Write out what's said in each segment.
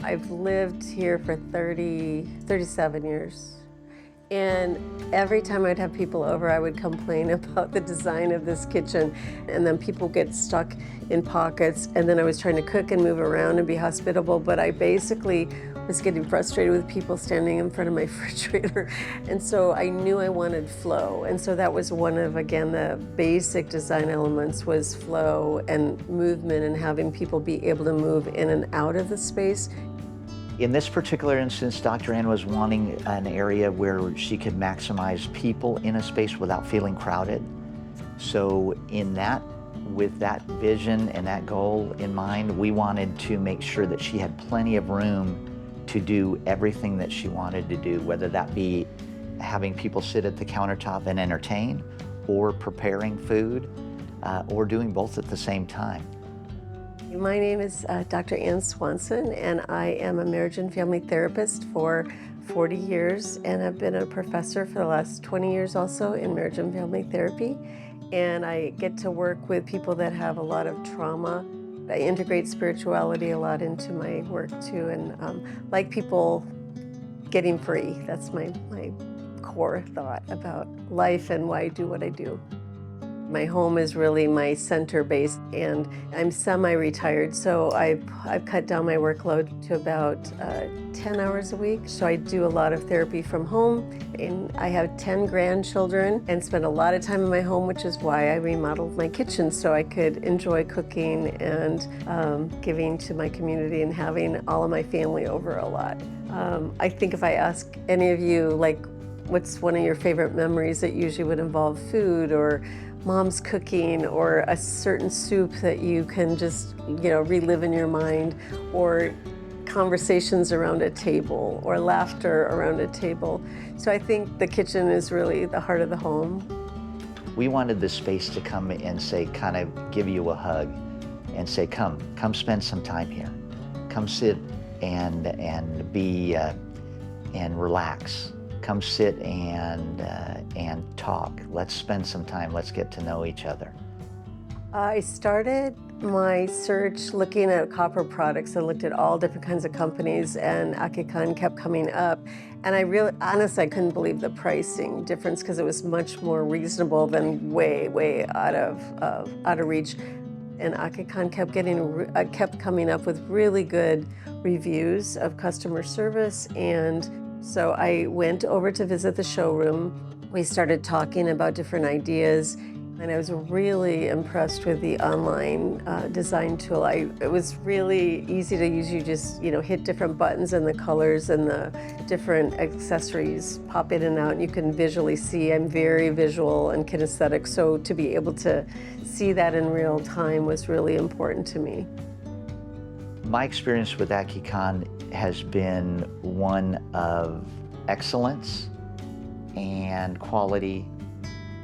I've lived here for 37 years. And every time I'd have people over, I would complain about the design of this kitchen. And then people get stuck in pockets. And then I was trying to cook and move around and be hospitable, but I basically was getting frustrated with people standing in front of my refrigerator. And so I knew I wanted flow. And so that was one of, again, the basic design elements was flow and movement and having people be able to move in and out of the space. In this particular instance, Dr. Ann was wanting an area where she could maximize people in a space without feeling crowded. So with that vision and that goal in mind, we wanted to make sure that she had plenty of room to do everything that she wanted to do, whether that be having people sit at the countertop and entertain, or preparing food, or doing both at the same time. My name is Dr. Ann Swanson, and I am a marriage and family therapist for 40 years, and I've been a professor for the last 20 years also in marriage and family therapy. And I get to work with people that have a lot of trauma. I integrate spirituality a lot into my work too, and like people getting free. That's my core thought about life and why I do what I do. My home is really my center base, and I'm semi-retired, so I've cut down my workload to about 10 hours a week. So I do a lot of therapy from home, and I have 10 grandchildren and spend a lot of time in my home, which is why I remodeled my kitchen so I could enjoy cooking and giving to my community and having all of my family over a lot. I think if I ask any of you, like, what's one of your favorite memories, that usually would involve food or mom's cooking or a certain soup that you can just, relive in your mind, or conversations around a table or laughter around a table. So I think the kitchen is really the heart of the home. We wanted this space to come and say, kind of give you a hug and say, come spend some time here. Come sit and be and relax. Come sit and talk. Let's spend some time. Let's get to know each other. I started my search looking at copper products. I looked at all different kinds of companies, and Akicon kept coming up. And honestly, I couldn't believe the pricing difference, because it was much more reasonable than way out of reach. And Akicon kept coming up with really good reviews of customer service, and so I went over to visit the showroom. We started talking about different ideas, and I was really impressed with the online design tool. It was really easy to use. You just, hit different buttons, and the colors and the different accessories pop in and out, and you can visually see. I'm very visual and kinesthetic, so to be able to see that in real time was really important to me. My experience with Akicon has been one of excellence and quality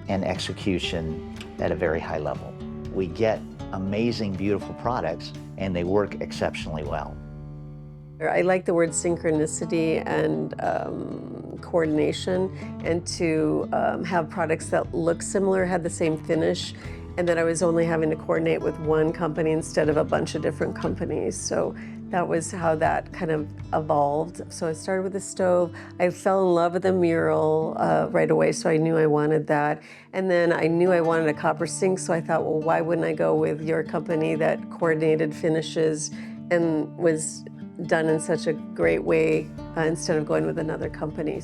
and execution at a very high level. We get amazing, beautiful products, and they work exceptionally well. I like the word synchronicity and coordination, and to have products that look similar, had the same finish, and that I was only having to coordinate with one company instead of a bunch of different companies. So that was how that kind of evolved. So I started with the stove. I fell in love with the mural right away, so I knew I wanted that. And then I knew I wanted a copper sink, so I thought, well, why wouldn't I go with your company that coordinated finishes and was done in such a great way instead of going with another company.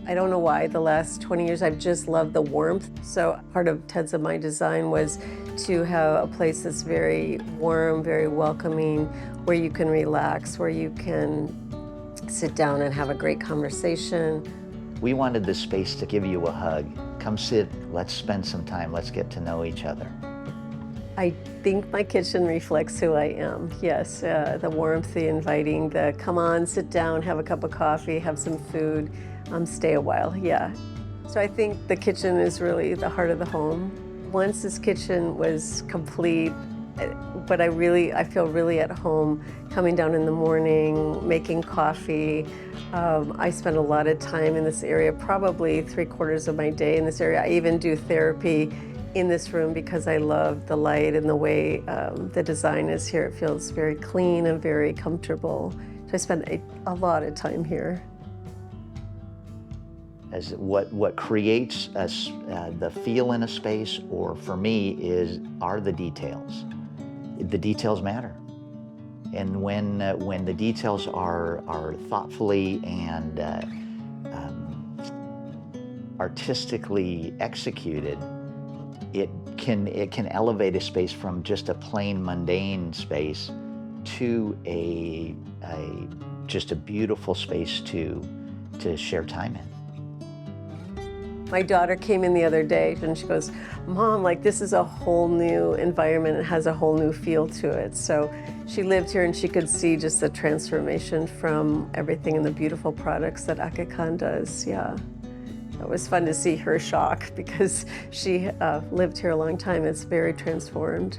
I don't know why, the last 20 years I've just loved the warmth. So part of tenets of my design was to have a place that's very warm, very welcoming, where you can relax, where you can sit down and have a great conversation. We wanted this space to give you a hug. Come sit, let's spend some time, let's get to know each other. I think my kitchen reflects who I am. Yes, the warmth, the inviting, the come on, sit down, have a cup of coffee, have some food, stay a while, yeah. So I think the kitchen is really the heart of the home. Once this kitchen was complete, but I feel really at home coming down in the morning, making coffee. I spend a lot of time in this area, probably 3/4 of my day in this area. I even do therapy in this room because I love the light and the way the design is here. It feels very clean and very comfortable So I spend a lot of time here. As what creates the feel in a space, or for me, are the details. The details matter. And when the details are thoughtfully and artistically executed, it can elevate a space from just a plain mundane space to just a beautiful space to share time in. My daughter came in the other day and she goes, "Mom, like this is a whole new environment. It has a whole new feel to it." So she lived here and she could see just the transformation from everything and the beautiful products that Akicon does. Yeah. It was fun to see her shock because she lived here a long time. It's very transformed.